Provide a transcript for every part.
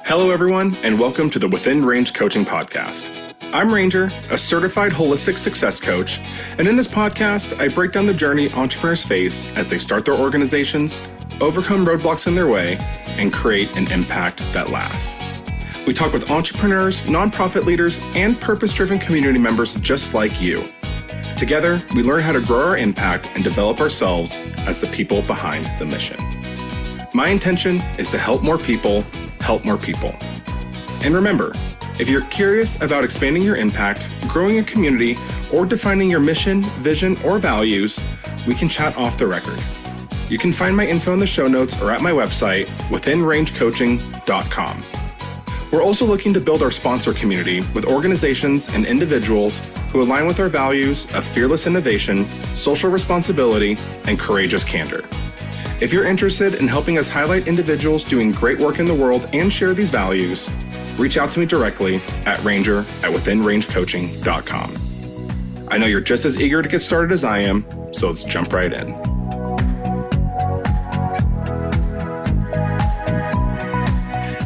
Hello, everyone, and welcome to the Within Range Coaching Podcast. I'm Ranger, a certified holistic success coach, and in this podcast, I break down the journey entrepreneurs face as they start their organizations, overcome roadblocks in their way, and create an impact that lasts. We talk with entrepreneurs, nonprofit leaders, and purpose-driven community members just like you. Together, we learn how to grow our impact and develop ourselves as the people behind the mission. My intention is to help more people. And remember, if you're curious about expanding your impact, growing a community, or defining your mission, vision, or values, we can chat off the record. You can find my info in the show notes or at my website, withinrangecoaching.com. We're also looking to build our sponsor community with organizations and individuals who align with our values of fearless innovation, social responsibility, and courageous candor. If you're interested in helping us highlight individuals doing great work in the world and share these values, reach out to me directly at ranger@withinrangecoaching.com. I know you're just as eager to get started as I am, so let's jump right in.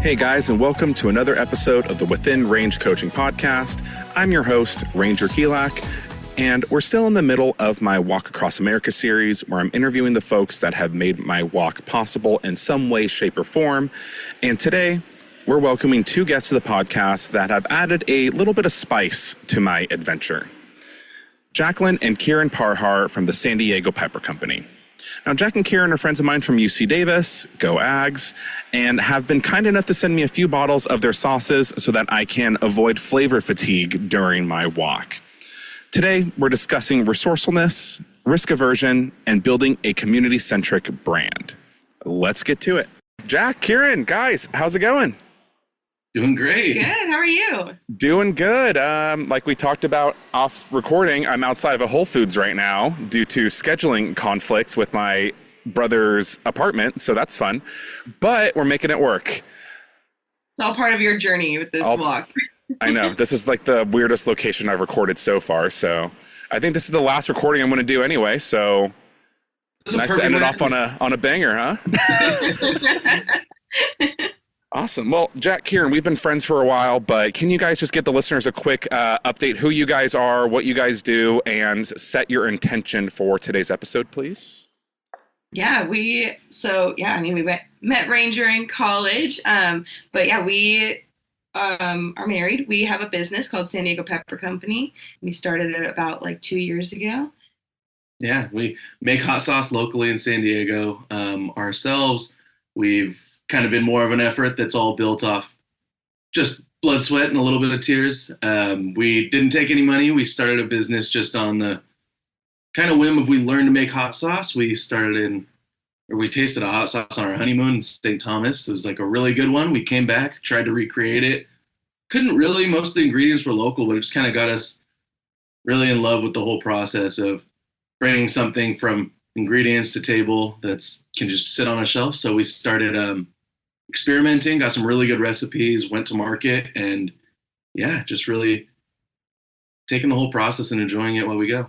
Hey guys, and welcome to another episode of the Within Range Coaching Podcast. I'm your host, Ranger Keelak, and we're still in the middle of my Walk Across America series where I'm interviewing the folks that have made my walk possible in some way, shape, or form. And today, we're welcoming two guests to the podcast that have added a little bit of spice to my adventure. Jacqueline and Kieran Parhar from the San Diego Pepper Company. Now, Jack and Kieran are friends of mine from UC Davis, go Ags, and have been kind enough to send me a few bottles of their sauces so that I can avoid flavor fatigue during my walk. Today, we're discussing resourcefulness, risk aversion, and building a community-centric brand. Let's get to it. Jack, Kieran, guys, how's it going? Doing great. Good. How are you? Doing good. Like we talked about off recording, I'm outside of a Whole Foods right now due to scheduling conflicts with my brother's apartment, so that's fun. But we're making it work. It's all part of your journey with this walk. I know. This is like the weirdest location I've recorded so far, so I think this is the last recording I'm going to do anyway, so nice to end it off on a banger, huh? Awesome. Well, Jack, Kieran, we've been friends for a while, but can you guys just give the listeners a quick update who you guys are, what you guys do, and set your intention for today's episode, please? Yeah, we met Ranger in college, but yeah, we are married. We have a business called San Diego Pepper Company. We started it about 2 years ago. Yeah, we make hot sauce locally in San Diego ourselves. We've kind of been more of an effort that's all built off just blood, sweat, and a little bit of tears. We didn't take any money. We started a business just on the kind of whim of we learned to make hot sauce. We tasted a hot sauce on our honeymoon in St. Thomas. It was like a really good one. We came back, tried to recreate it. Couldn't really, most of the ingredients were local, but it just kind of got us really in love with the whole process of bringing something from ingredients to table that can just sit on a shelf. So we started experimenting, got some really good recipes, went to market, and yeah, just really taking the whole process and enjoying it while we go.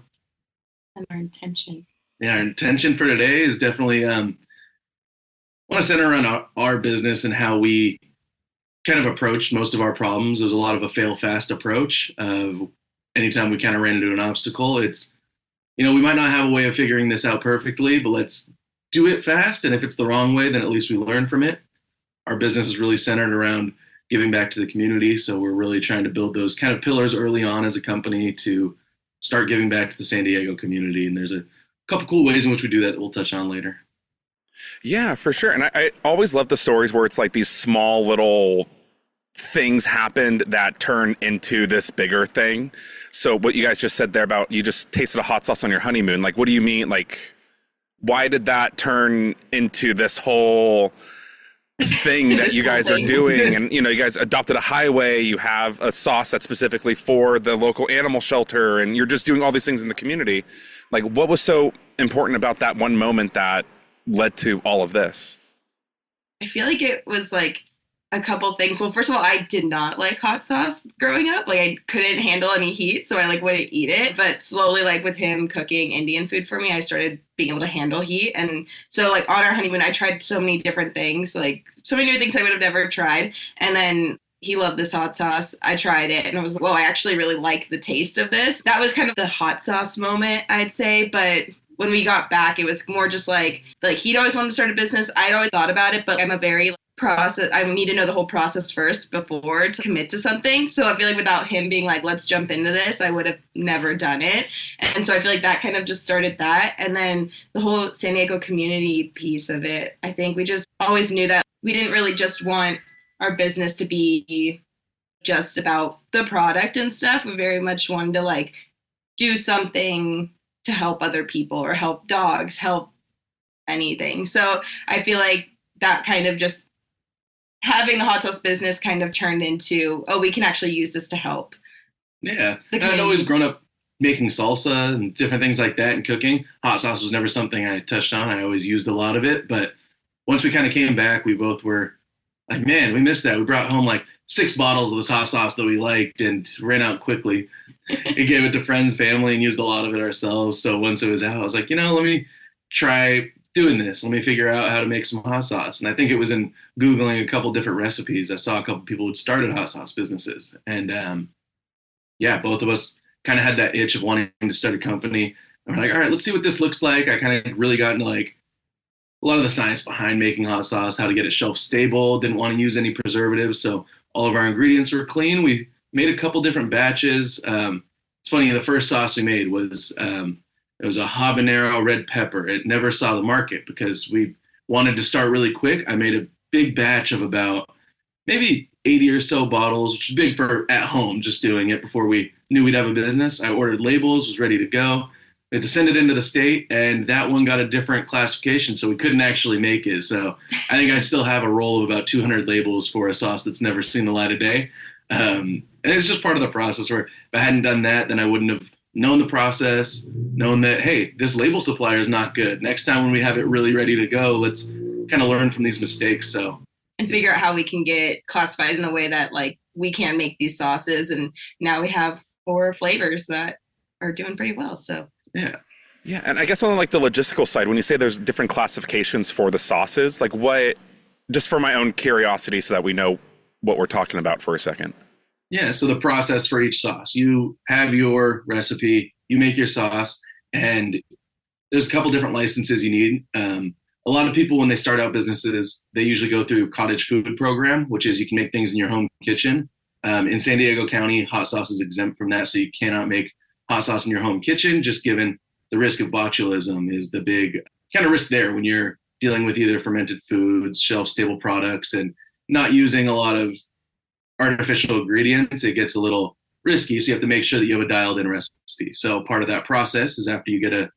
And our intention. Yeah, our intention for today is definitely want to center around our business and how we kind of approached most of our problems. There's a lot of a fail fast approach of anytime we kind of ran into an obstacle. It's, we might not have a way of figuring this out perfectly, but let's do it fast. And if it's the wrong way, then at least we learn from it. Our business is really centered around giving back to the community. So we're really trying to build those kind of pillars early on as a company to start giving back to the San Diego community. And there's a couple cool ways in which we do that we'll touch on later. Yeah, for sure. And I always love the stories where it's like these small little things happened that turn into this bigger thing. So what you guys just said there about you just tasted a hot sauce on your honeymoon, like, what do you mean? Like, why did that turn into this whole thing that you guys are doing? And, you guys adopted a highway, you have a sauce that's specifically for the local animal shelter, and you're just doing all these things in the community. Like, what was so important about that one moment that led to all of this? I feel like it was a couple things. Well, first of all, I did not like hot sauce growing up. I couldn't handle any heat, so I wouldn't eat it. But slowly, with him cooking Indian food for me, I started being able to handle heat. And so like on our honeymoon, I tried so many different things, like so many new things I would have never tried. And then he loved this hot sauce. I tried it and I was like, whoa, I actually really like the taste of this. That was kind of the hot sauce moment, I'd say. But when we got back, it was more just like he'd always wanted to start a business. I'd always thought about it, but I'm a very process. I need to know the whole process first before to commit to something. So I feel like without him being like, let's jump into this, I would have never done it. And so I feel like that kind of just started that. And then the whole San Diego community piece of it, I think we just always knew that we didn't really just want our business to be just about the product and stuff. We very much wanted to like do something to help other people or help dogs, help anything. So I feel like that kind of just having the hot sauce business kind of turned into, oh, we can actually use this to help. Yeah. And I'd always grown up making salsa and different things like that and cooking. Hot sauce was never something I touched on. I always used a lot of it. But once we kind of came back, we both were like, man, we missed that. We brought home like 6 bottles of this hot sauce that we liked and ran out quickly. And gave it to friends, family, and used a lot of it ourselves. So once it was out, I was like, let me try doing this. Let me figure out how to make some hot sauce. And I think it was in Googling a couple different recipes. I saw a couple people who'd started hot sauce businesses. And both of us kind of had that itch of wanting to start a company. And we're like, all right, let's see what this looks like. I kind of really got into like a lot of the science behind making hot sauce, how to get it shelf stable, didn't want to use any preservatives. So all of our ingredients were clean. We made a couple different batches. It's funny, the first sauce we made was it was a habanero red pepper. It never saw the market because we wanted to start really quick. I made a big batch of about maybe 80 or so bottles, which is big for at home, just doing it before we knew we'd have a business. I ordered labels, was ready to go. We had to send it into the state, and that one got a different classification, so we couldn't actually make it. So I think I still have a roll of about 200 labels for a sauce that's never seen the light of day. And it's just part of the process where if I hadn't done that, then I wouldn't have known the process, known that, hey, this label supplier is not good. Next time when we have it really ready to go, let's kind of learn from these mistakes. So and figure out how we can get classified in a way that like we can make these sauces. And now we have 4 flavors that are doing pretty well. So yeah, and I guess on like the logistical side, when you say there's different classifications for the sauces, like what, just for my own curiosity so that we know what we're talking about for a second. Yeah, so the process for each sauce, you have your recipe, you make your sauce, and there's a couple different licenses you need. A lot of people, when they start out businesses, they usually go through cottage food program, which is you can make things in your home kitchen. In San Diego County, hot sauce is exempt from that, so you cannot make hot sauce in your home kitchen, just given the risk of botulism is the big kind of risk there when you're dealing with either fermented foods, shelf-stable products, and not using a lot of artificial ingredients. It gets a little risky, so you have to make sure that you have a dialed-in recipe. So part of that process is after you get a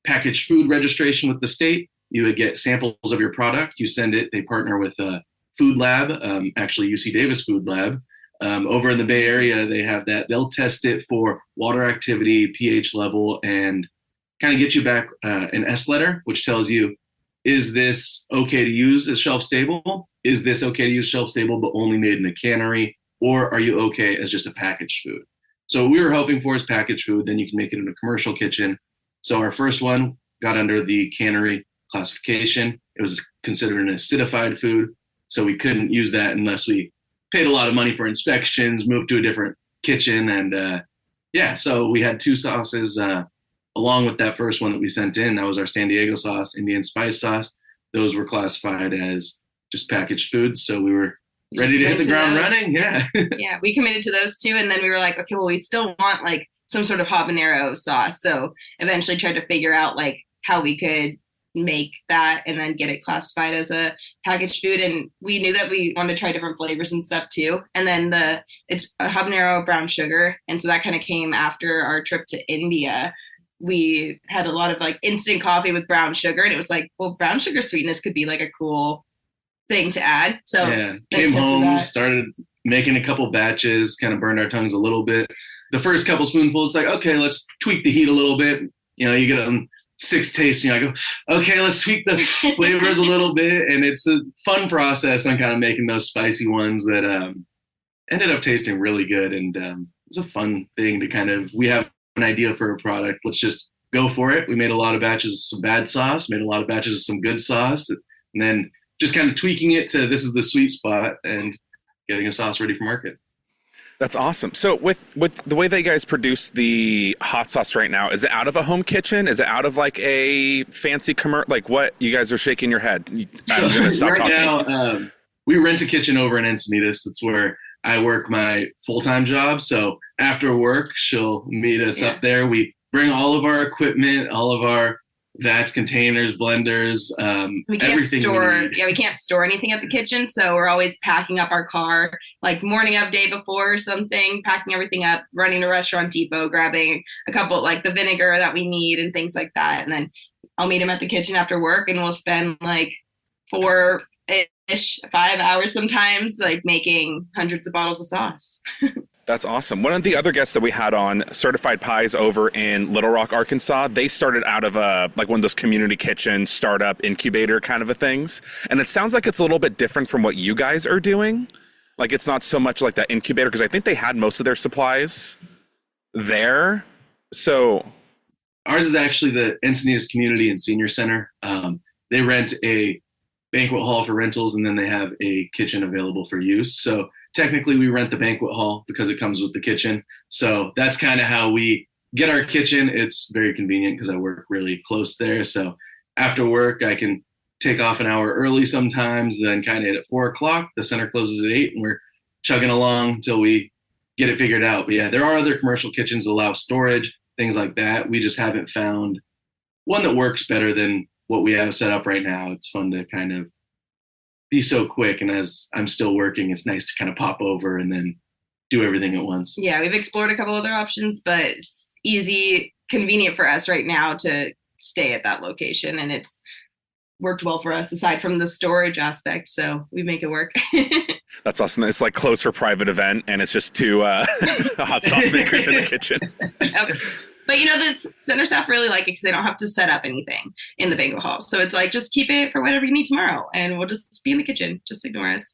packaged food registration with the state, you would get samples of your product. You send it. They partner with a food lab, actually UC Davis Food Lab. Over in the Bay Area, they have that. They'll test it for water activity, pH level, and kind of get you back an S letter, which tells you, is this okay to use as shelf stable? Is this okay to use shelf stable, but only made in a cannery? Or are you okay as just a packaged food? So what we were hoping for is packaged food. Then you can make it in a commercial kitchen. So our first one got under the cannery classification. It was considered an acidified food. So we couldn't use that unless we paid a lot of money for inspections, moved to a different kitchen. And so we had 2 sauces along with that first one that we sent in. That was our San Diego sauce, Indian spice sauce. Those were classified as just packaged foods. So we were ready to hit the ground running. Yeah. Yeah, we committed to those 2. And then we were like, okay, well, we still want like some sort of habanero sauce. So eventually tried to figure out like how we could make that and then get it classified as a packaged food. And we knew that we wanted to try different flavors and stuff too. And then it's a habanero brown sugar. And so that kind of came after our trip to India. We had a lot of like instant coffee with brown sugar, and it was like, well, brown sugar sweetness could be like a cool thing to add. So came home, started making a couple batches, kind of burned our tongues a little bit. The first couple spoonfuls, like, okay, let's tweak the heat a little bit. You get 6 tastes, and I go, okay, let's tweak the flavors a little bit. And it's a fun process on kind of making those spicy ones that ended up tasting really good. And it's a fun thing to we have an idea for a product. Let's just go for it. We made a lot of batches of some bad sauce, made a lot of batches of some good sauce, and then just kind of tweaking it to this is the sweet spot and getting a sauce ready for market. That's awesome. So with the way that you guys produce the hot sauce right now, is it out of a home kitchen? Is it out of like a fancy like what? You guys are shaking your head. I'm going to stop talking. Now, we rent a kitchen over in Encinitas. That's where I work my full-time job. So after work, she'll meet us up there. We bring all of our equipment, all of our vats, containers, blenders, we can't everything. We can't store anything at the kitchen. So we're always packing up our car, like morning of, day before or something, packing everything up, running to Restaurant Depot, grabbing a couple, like the vinegar that we need and things like that. And then I'll meet him at the kitchen after work and we'll spend like 4-ish, 5 hours sometimes, like making hundreds of bottles of sauce. That's awesome. One of the other guests that we had on, Certified Pies over in Little Rock, Arkansas, they started out of like one of those community kitchen startup incubator kind of a things. And it sounds like it's a little bit different from what you guys are doing. Like it's not so much like that incubator, because I think they had most of their supplies there. So ours is actually the Encinitas Community and Senior Center. They rent a banquet hall for rentals, and then they have a kitchen available for use. So technically we rent the banquet hall because it comes with the kitchen. So that's kind of how we get our kitchen. It's very convenient because I work really close there. So after work, I can take off an hour early sometimes, then kind of at 4:00, the center closes at 8, and we're chugging along until we get it figured out. But yeah, there are other commercial kitchens that allow storage, things like that. We just haven't found one that works better than what we have set up right now. It's fun to kind of be so quick, and as I'm still working, it's nice to kind of pop over and then do everything at once. Yeah, we've explored a couple other options, but it's easy, convenient for us right now to stay at that location, and it's worked well for us aside from the storage aspect, so we make it work. That's awesome. It's like closed for private event, and it's just two hot sauce makers in the kitchen. Yep. But the center staff really like it because they don't have to set up anything in the banquet hall. So it's like, just keep it for whatever you need tomorrow, and we'll just be in the kitchen. Just ignore us.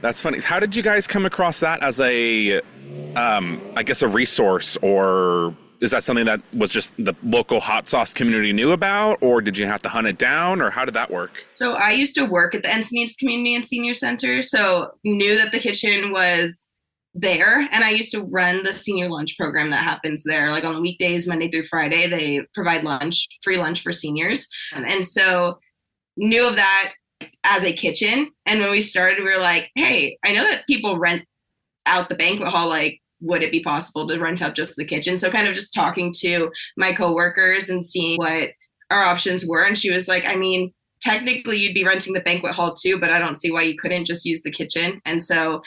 That's funny. How did you guys come across that as a resource, or is that something that was just the local hot sauce community knew about, or did you have to hunt it down, or how did that work? So I used to work at the Encinitas Community and Senior Center, so knew that the kitchen was there, and I used to run the senior lunch program that happens there. Like on the weekdays, Monday through Friday, they provide free lunch for seniors, and so knew of that as a kitchen. And when we started, we were like, hey, I know that people rent out the banquet hall, like would it be possible to rent out just the kitchen? So kind of just talking to my coworkers and seeing what our options were, and she was like, I mean, technically you'd be renting the banquet hall too, but I don't see why you couldn't just use the kitchen. And so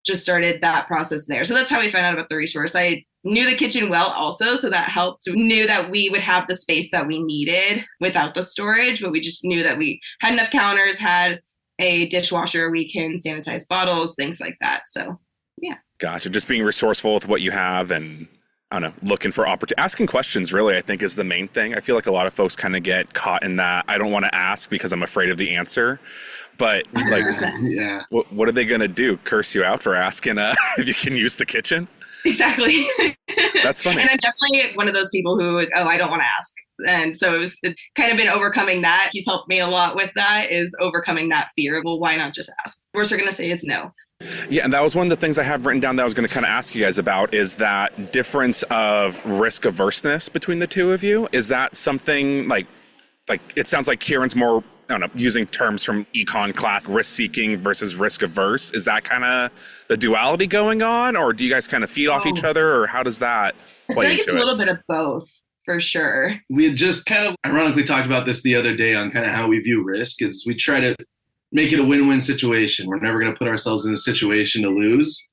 just started that process there. So that's how we found out about the resource. I knew the kitchen well also, so that helped. We knew that we would have the space that we needed without the storage, but we just knew that we had enough counters, had a dishwasher, we can sanitize bottles, things like that. So yeah. Gotcha. Just being resourceful with what you have, and I don't know, looking for opportunity. Asking questions really, I think, is the main thing. I feel like a lot of folks kind of get caught in that. I don't want to ask because I'm afraid of the answer. But like, yeah, what are they going to do? Curse you out for asking if you can use the kitchen? Exactly. That's funny. And I'm definitely one of those people who is, I don't want to ask. And so it's kind of been overcoming that. He's helped me a lot with that, is overcoming that fear of, well, why not just ask? Worst they're going to say is no. Yeah, and that was one of the things I have written down that I was going to kind of ask you guys about, is that difference of risk averseness between the two of you. Is that something like it sounds like Kieran's more, I don't know, using terms from econ class, risk-seeking versus risk-averse. Is that kind of the duality going on, or do you guys kind of feed off each other, or how does that play into it? I think it's a little bit of both, for sure. We had just kind of ironically talked about this the other day on kind of how we view risk. Is we try to make it a win-win situation. We're never going to put ourselves in a situation to lose.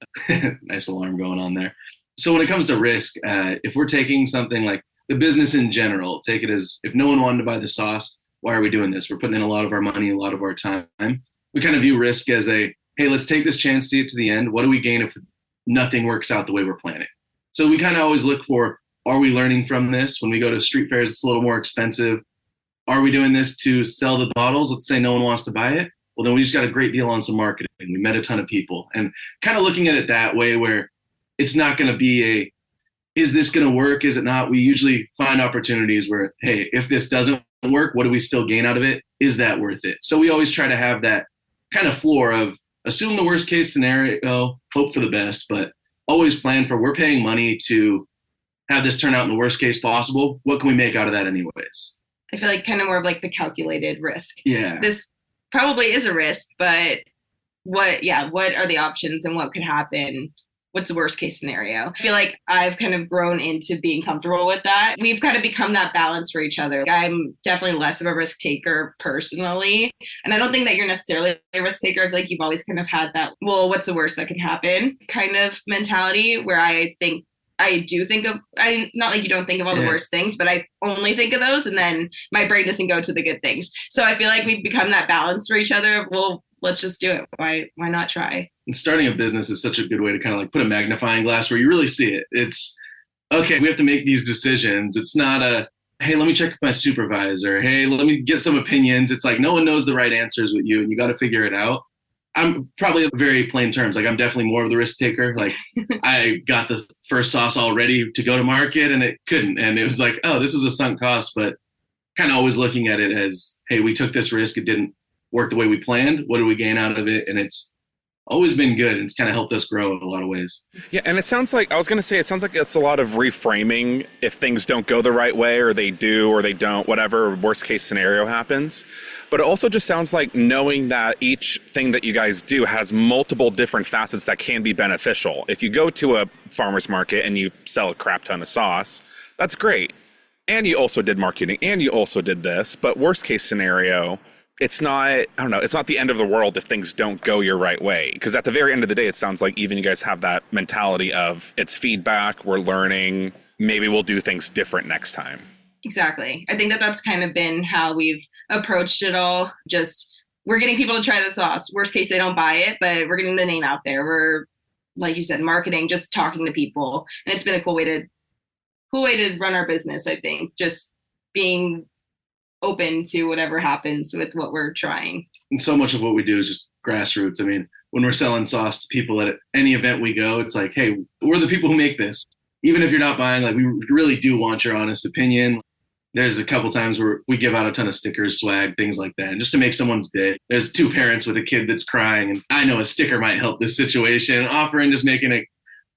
Nice alarm going on there. So when it comes to risk, if we're taking something like the business in general, take it as, if no one wanted to buy the sauce, why are we doing this? We're putting in a lot of our money, a lot of our time. We kind of view risk as a, hey, let's take this chance, see it to the end. What do we gain if nothing works out the way we're planning? So we kind of always look for, are we learning from this? When we go to street fairs, it's a little more expensive. Are we doing this to sell the bottles? Let's say no one wants to buy it. Well, then we just got a great deal on some marketing. We met a ton of people, and kind of looking at it that way, where it's not going to be is this going to work? Is it not? We usually find opportunities where, hey, if this doesn't work, what do we still gain out of it? Is that worth it? So we always try to have that kind of floor of assume the worst case scenario, hope for the best, but always plan for we're paying money to have this turn out in the worst case possible. What can we make out of that anyways? I feel like kind of more of like the calculated risk. Yeah. This probably is a risk, but what are the options and what could happen? What's the worst case scenario? I feel like I've kind of grown into being comfortable with that. We've kind of become that balance for each other. I'm definitely less of a risk taker personally. And I don't think that you're necessarily a risk taker. I feel like you've always kind of had that, well, what's the worst that could happen kind of mentality where I think I do think of, not like you don't think of all the worst things, but I only think of those and then my brain doesn't go to the good things. So I feel like we've become that balance for each other. Well, let's just do it. Why not try? And starting a business is such a good way to kind of like put a magnifying glass where you really see it. It's okay, we have to make these decisions. It's not a, hey, let me check with my supervisor. Hey, let me get some opinions. It's like no one knows the right answers with you and you got to figure it out. I'm probably very plain terms. Like I'm definitely more of the risk taker. Like I got the first sauce all ready to go to market and it couldn't. And it was like, oh, this is a sunk cost, but kind of always looking at it as, hey, we took this risk. It didn't work the way we planned. What do we gain out of it? And it's always been good. And it's kind of helped us grow in a lot of ways. Yeah, and it sounds like, it sounds like it's a lot of reframing if things don't go the right way or they do or they don't, whatever worst case scenario happens. But it also just sounds like knowing that each thing that you guys do has multiple different facets that can be beneficial. If you go to a farmer's market and you sell a crap ton of sauce, that's great. And you also did marketing and you also did this. But worst case scenario, it's not the end of the world if things don't go your right way. Because at the very end of the day, it sounds like even you guys have that mentality of it's feedback, we're learning, maybe we'll do things different next time. Exactly. I think that that's kind of been how we've approached it all. Just we're getting people to try the sauce. Worst case, they don't buy it, but we're getting the name out there. We're, like you said, marketing, just talking to people. And it's been a cool way to run our business, I think. Just being open to whatever happens with what we're trying. And so much of what we do is just grassroots. I mean, when we're selling sauce to people at any event we go, it's like, hey, we're the people who make this. Even if you're not buying, like we really do want your honest opinion. There's a couple times where we give out a ton of stickers, swag, things like that. And just to make someone's day. There's two parents with a kid that's crying. And I know a sticker might help this situation. Offering, just making a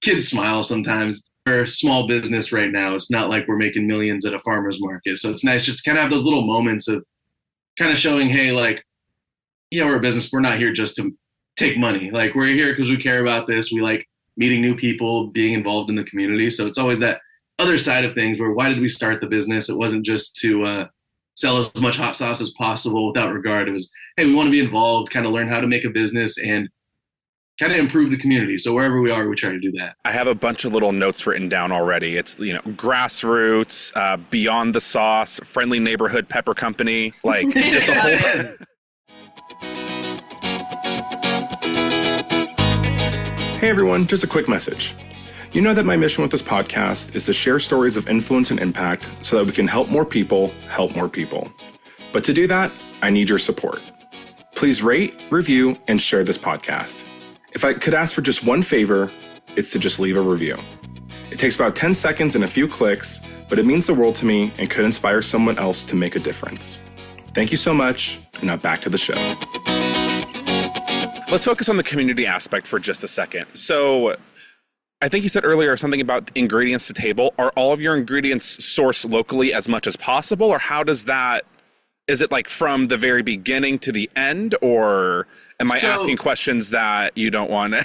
kid smile sometimes. We're a small business right now. It's not like we're making millions at a farmer's market. So it's nice just to kind of have those little moments of kind of showing, hey, like, yeah, we're a business. We're not here just to take money. Like we're here because we care about this. We like meeting new people, being involved in the community. So it's always that other side of things where why did we start the business? It wasn't just to sell as much hot sauce as possible without regard. It was, hey, we want to be involved, kind of learn how to make a business and kind of improve the community. So wherever we are, we try to do that. I have a bunch of little notes written down already. It's, grassroots, beyond the sauce, friendly neighborhood pepper company, like just a whole. Hey everyone, just a quick message. You know that my mission with this podcast is to share stories of influence and impact so that we can help more people help more people. But to do that, I need your support. Please rate, review, and share this podcast. If I could ask for just one favor, it's to just leave a review. It takes about 10 seconds and a few clicks, but it means the world to me and could inspire someone else to make a difference. Thank you so much, and now back to the show. Let's focus on the community aspect for just a second. So I think you said earlier something about ingredients to table. Are all of your ingredients sourced locally as much as possible, or how does that, is it like from the very beginning to the end, or am I asking questions that you don't want to?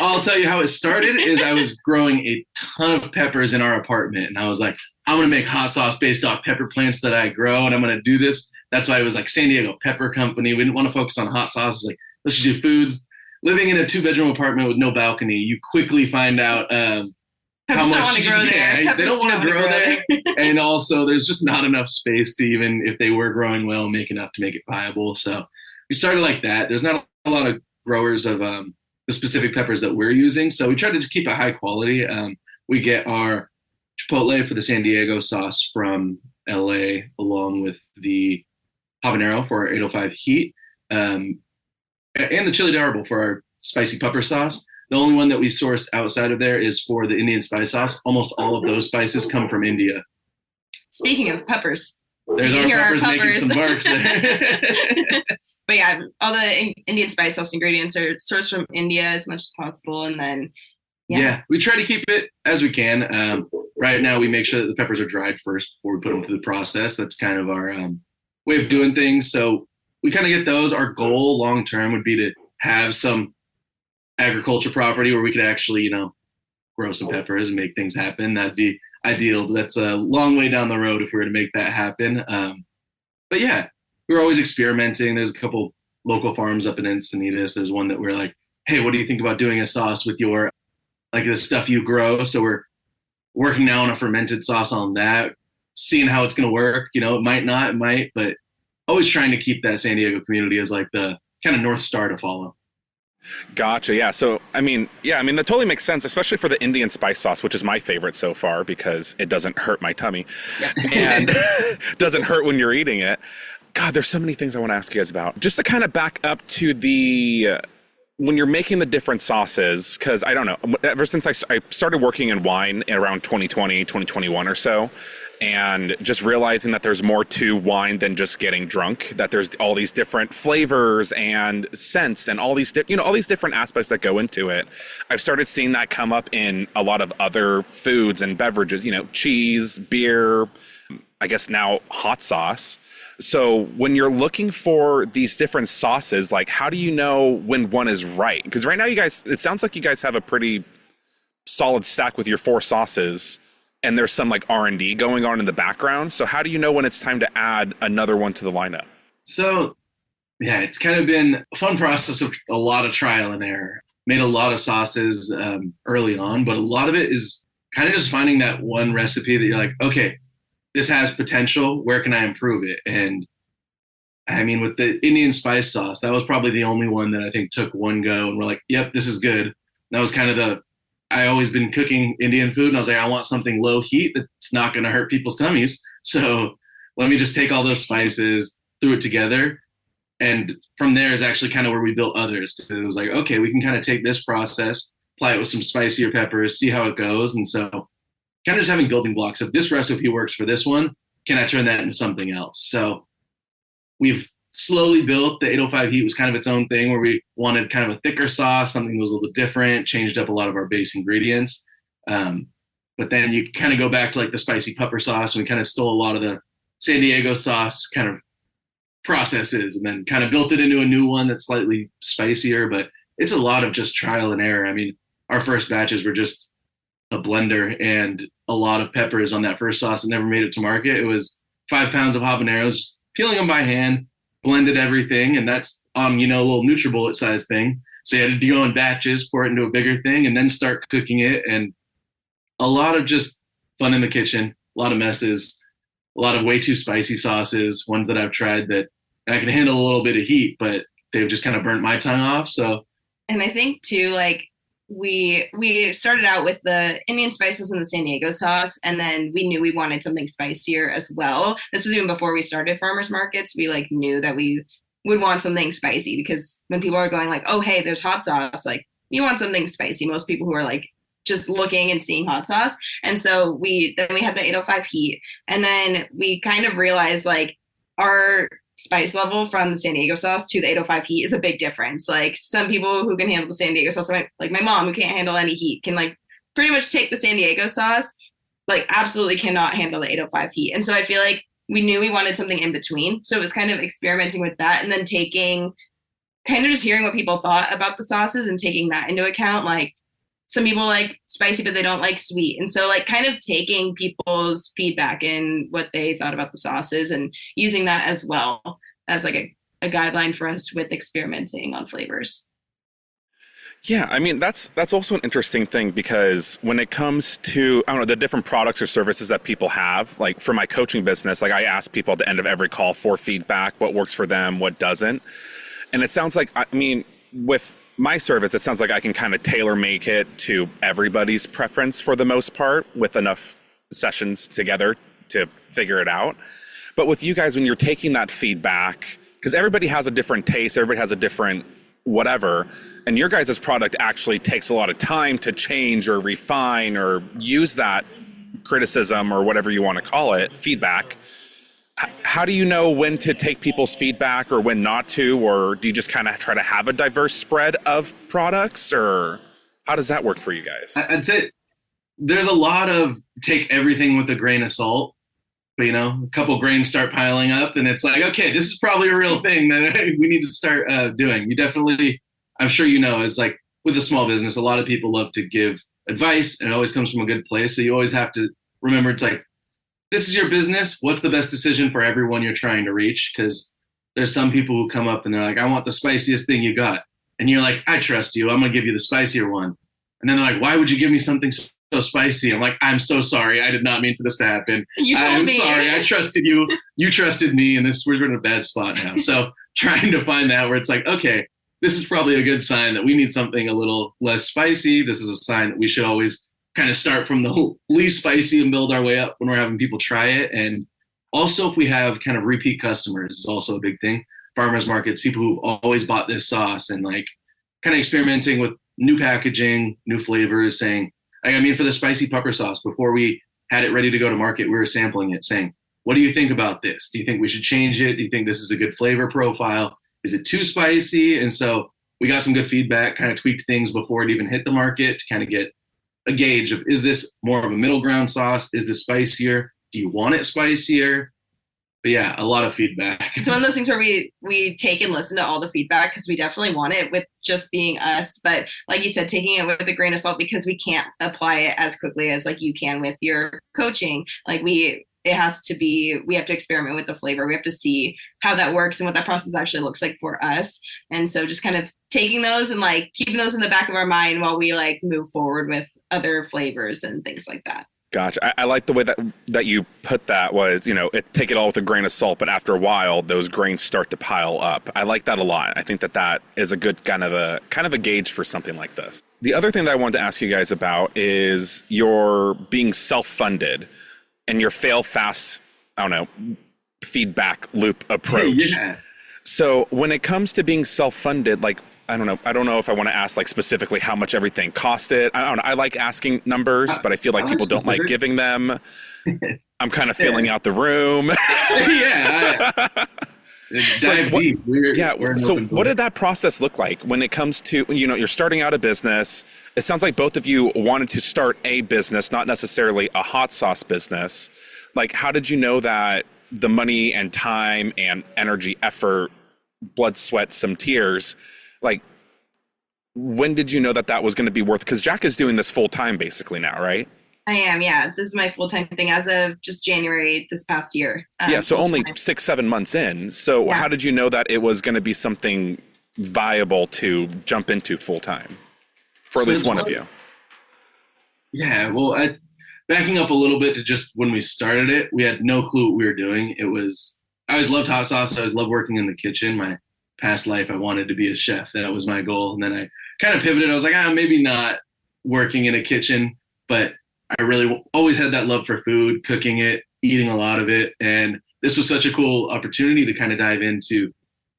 I'll tell you how it started is I was growing a ton of peppers in our apartment, and I was like, I'm going to make hot sauce based off pepper plants that I grow, and I'm going to do this. That's why it was like San Diego Pepper Company. We didn't want to focus on hot sauces. Like, let's just do foods. Living in a 2-bedroom apartment with no balcony, you quickly find out how much want to grow there. They don't want to grow there. And also, there's just not enough space to even, if they were growing well, make enough to make it viable. So we started like that. There's not a lot of growers of the specific peppers that we're using. So we try to just keep a high quality. We get our chipotle for the San Diego sauce from LA, along with the habanero for our 805 heat, and the chili de árbol for our spicy pepper sauce. The only one that we source outside of there is for the Indian spice sauce. Almost all of those spices come from India. Speaking of peppers, there's our peppers making some marks there. But yeah, all the Indian spice sauce ingredients are sourced from India as much as possible. And then, yeah, we try to keep it as we can. Right now, we make sure that the peppers are dried first before we put them through the process. That's kind of our way of doing things. So we kind of get those. Our goal long term would be to have some agriculture property where we could actually, grow some peppers and make things happen. That'd be ideal. That's a long way down the road if we were to make that happen. But yeah, we're always experimenting. There's a couple local farms up in Encinitas. There's one that we're like, hey, what do you think about doing a sauce with your, like the stuff you grow? So we're working now on a fermented sauce on that, seeing how it's going to work. It might not, it might, but always trying to keep that San Diego community as like the kind of North Star to follow. Gotcha. Yeah. So, that totally makes sense, especially for the Indian spice sauce, which is my favorite so far because it doesn't hurt my tummy and doesn't hurt when you're eating it. God, there's so many things I want to ask you guys about. Just to kind of back up to when you're making the different sauces, because I don't know, ever since I started working in wine around 2020, 2021 or so, and just realizing that there's more to wine than just getting drunk, that there's all these different flavors and scents and all these different aspects that go into it. I've started seeing that come up in a lot of other foods and beverages, cheese, beer, I guess now hot sauce. So when you're looking for these different sauces, like how do you know when one is right? Because right now it sounds like you guys have a pretty solid stack with your 4 sauces, and there's some like R&D going on in the background. So how do you know when it's time to add another one to the lineup? So yeah, it's kind of been a fun process of a lot of trial and error. Made a lot of sauces early on, but a lot of it is kind of just finding that one recipe that you're like, okay, this has potential. Where can I improve it? And I mean, with the Indian spice sauce, that was probably the only one that I think took one go and we're like, yep, this is good. And that was kind of I always been cooking Indian food and I was like, I want something low heat that's not going to hurt people's tummies. So let me just take all those spices, threw it together. And from there is actually kind of where we built others. It was like, okay, we can kind of take this process, apply it with some spicier peppers, see how it goes. And so kind of just having building blocks. If this recipe works for this one, can I turn that into something else? So we've slowly built. The 805 heat was kind of its own thing where we wanted kind of a thicker sauce, something that was a little bit different, changed up a lot of our base ingredients. But then you kind of go back to like the spicy pepper sauce, and we kind of stole a lot of the San Diego sauce kind of processes and then kind of built it into a new one that's slightly spicier. But it's a lot of just trial and error. I mean, our first batches were just a blender and a lot of peppers on that first sauce that never made it to market. It was 5 pounds of habaneros, just peeling them by hand, blended everything, and that's on, a little NutriBullet size thing. So you had to go in batches, pour it into a bigger thing, and then start cooking it. And a lot of just fun in the kitchen, a lot of messes, a lot of way too spicy sauces, ones that I've tried that I can handle a little bit of heat, but they've just kind of burnt my tongue off. So, and I think too, like, we started out with the Indian spices and the San Diego sauce, and then we knew we wanted something spicier as well. This was even before we started farmers markets. We like knew that we would want something spicy because when people are going like, oh, hey, there's hot sauce, like you want something spicy. Most people who are like just looking and seeing hot sauce. And so we had the 805 heat, and then we kind of realized like our spice level from the San Diego sauce to the 805 heat is a big difference. Like some people who can handle the San Diego sauce, like my mom who can't handle any heat, can like pretty much take the San Diego sauce, like absolutely cannot handle the 805 heat. And so I feel like we knew we wanted something in between. So it was kind of experimenting with that and then taking kind of just hearing what people thought about the sauces and taking that into account. Like some people like spicy, but they don't like sweet. And so like kind of taking people's feedback and what they thought about the sauces and using that as well as like a guideline for us with experimenting on flavors. Yeah, I mean, that's also an interesting thing because when it comes to, I don't know, the different products or services that people have, like for my coaching business, like I ask people at the end of every call for feedback, what works for them, what doesn't. And it sounds like, I mean, with my service, it sounds like I can kind of tailor make it to everybody's preference for the most part with enough sessions together to figure it out. But with you guys, when you're taking that feedback, because everybody has a different taste, everybody has a different whatever. And your guys' product actually takes a lot of time to change or refine or use that criticism or whatever you want to call it, feedback. How do you know when to take people's feedback or when not to, or do you just kind of try to have a diverse spread of products, or how does that work for you guys? I'd say there's a lot of take everything with a grain of salt, but a couple grains start piling up and it's like, okay, this is probably a real thing that we need to start doing. You definitely, I'm sure is like with a small business, a lot of people love to give advice and it always comes from a good place. So you always have to remember, it's like, this is your business. What's the best decision for everyone you're trying to reach? Because there's some people who come up and they're like, I want the spiciest thing you got. And you're like, I trust you. I'm going to give you the spicier one. And then they're like, why would you give me something so spicy? I'm like, I'm so sorry. I did not mean for this to happen. I'm sorry. I trusted you. You trusted me. And we're in a bad spot now. So trying to find that where it's like, okay, this is probably a good sign that we need something a little less spicy. This is a sign that we should always kind of start from the least spicy and build our way up when we're having people try it. And also if we have kind of repeat customers is also a big thing. Farmers markets, people who always bought this sauce and like kind of experimenting with new packaging, new flavors, saying, for the spicy pepper sauce, before we had it ready to go to market, we were sampling it saying, what do you think about this? Do you think we should change it? Do you think this is a good flavor profile? Is it too spicy? And so we got some good feedback, kind of tweaked things before it even hit the market to kind of get a gauge of, is this more of a middle ground sauce? Is this spicier? Do you want it spicier? But yeah, a lot of feedback. It's one of those things where we take and listen to all the feedback because we definitely want it with just being us. But like you said, taking it with a grain of salt because we can't apply it as quickly as like you can with your coaching. Like we have to experiment with the flavor. We have to see how that works and what that process actually looks like for us. And so just kind of taking those and like keeping those in the back of our mind while we like move forward with other flavors and things like that. Gotcha. I like the way that you put that was, take it all with a grain of salt, but after a while, those grains start to pile up. I like that a lot. I think that is a good kind of a gauge for something like this. The other thing that I wanted to ask you guys about is your being self-funded and your fail fast, feedback loop approach. Yeah. So when it comes to being self-funded, like, I don't know if I want to ask like specifically how much everything costed. I don't know. I like asking numbers, but I feel like people don't like giving them. I'm kind of filling out the room. Dive deep. So what did that process look like when it comes to, you're starting out a business? It sounds like both of you wanted to start a business, not necessarily a hot sauce business. Like, how did you know that the money and time and energy, effort, blood, sweat, some tears, like, when did you know that was going to be worth? Because Jack is doing this full time basically now, right? I am, yeah. This is my full-time thing as of just January this past year. So only 6-7 months in. So How did you know that it was going to be something viable to jump into full-time for at least one of you? Yeah, well, backing up a little bit to just when we started it, we had no clue what we were doing. I always loved hot sauce. I always loved working in the kitchen. My past life, I wanted to be a chef. That was my goal. And then I kind of pivoted. I was like, maybe not working in a kitchen, but I really always had that love for food, cooking it, eating a lot of it. And this was such a cool opportunity to kind of dive into.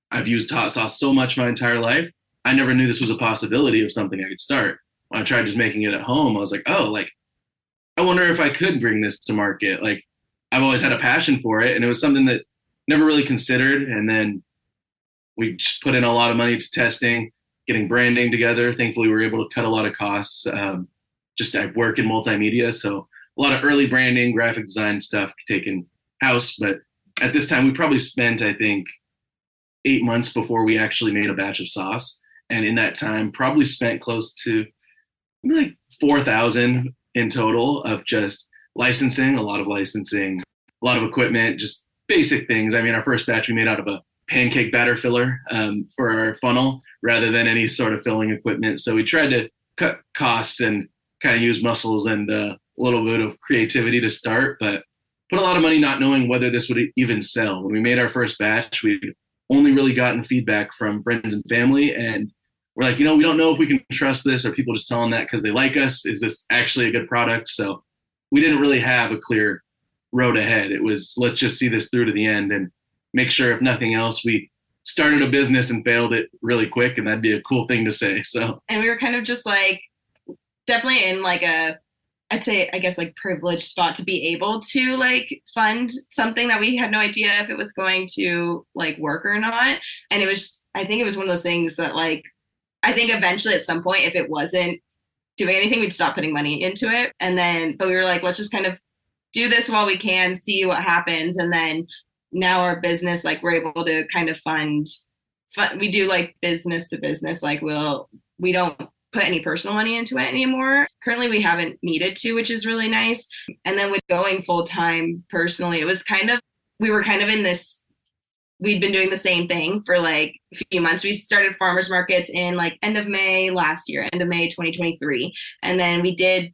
I've used hot sauce so much my entire life. I never knew this was a possibility of something I could start. When I tried just making it at home, I was like, I wonder if I could bring this to market. Like, I've always had a passion for it. And it was something that never really considered. And then we just put in a lot of money to testing, getting branding together. Thankfully, we were able to cut a lot of costs. I work in multimedia, so a lot of early branding, graphic design stuff taken house. But at this time, we probably spent, I think, 8 months before we actually made a batch of sauce. And in that time, probably spent close to like $4,000 in total of just licensing, a lot of equipment, just basic things. Our first batch we made out of a pancake batter filler for our funnel rather than any sort of filling equipment. So we tried to cut costs and kind of use muscles and a little bit of creativity to start, but put a lot of money not knowing whether this would even sell. When we made our first batch, we'd only really gotten feedback from friends and family. And we're like, we don't know if we can trust this, or people just telling that because they like us. Is this actually a good product? So we didn't really have a clear road ahead. It was, let's just see this through to the end and make sure, if nothing else, we started a business and failed it really quick, and that'd be a cool thing to say. So, and we were kind of just like definitely in like I'd say, I guess, like privileged spot to be able to like fund something that we had no idea if it was going to like work or not. And I think it was one of those things that like, I think eventually at some point, if it wasn't doing anything, we'd stop putting money into it. But we were like, let's just kind of do this while we can, see what happens. And then now our business, like we're able to kind of fund we do like business to business, like we don't put any personal money into it anymore. Currently, we haven't needed to, which is really nice. And then with going full time personally, it was we were kind of in this, we'd been doing the same thing for like a few months. We started farmers markets in like end of May last year, end of May 2023. And then we did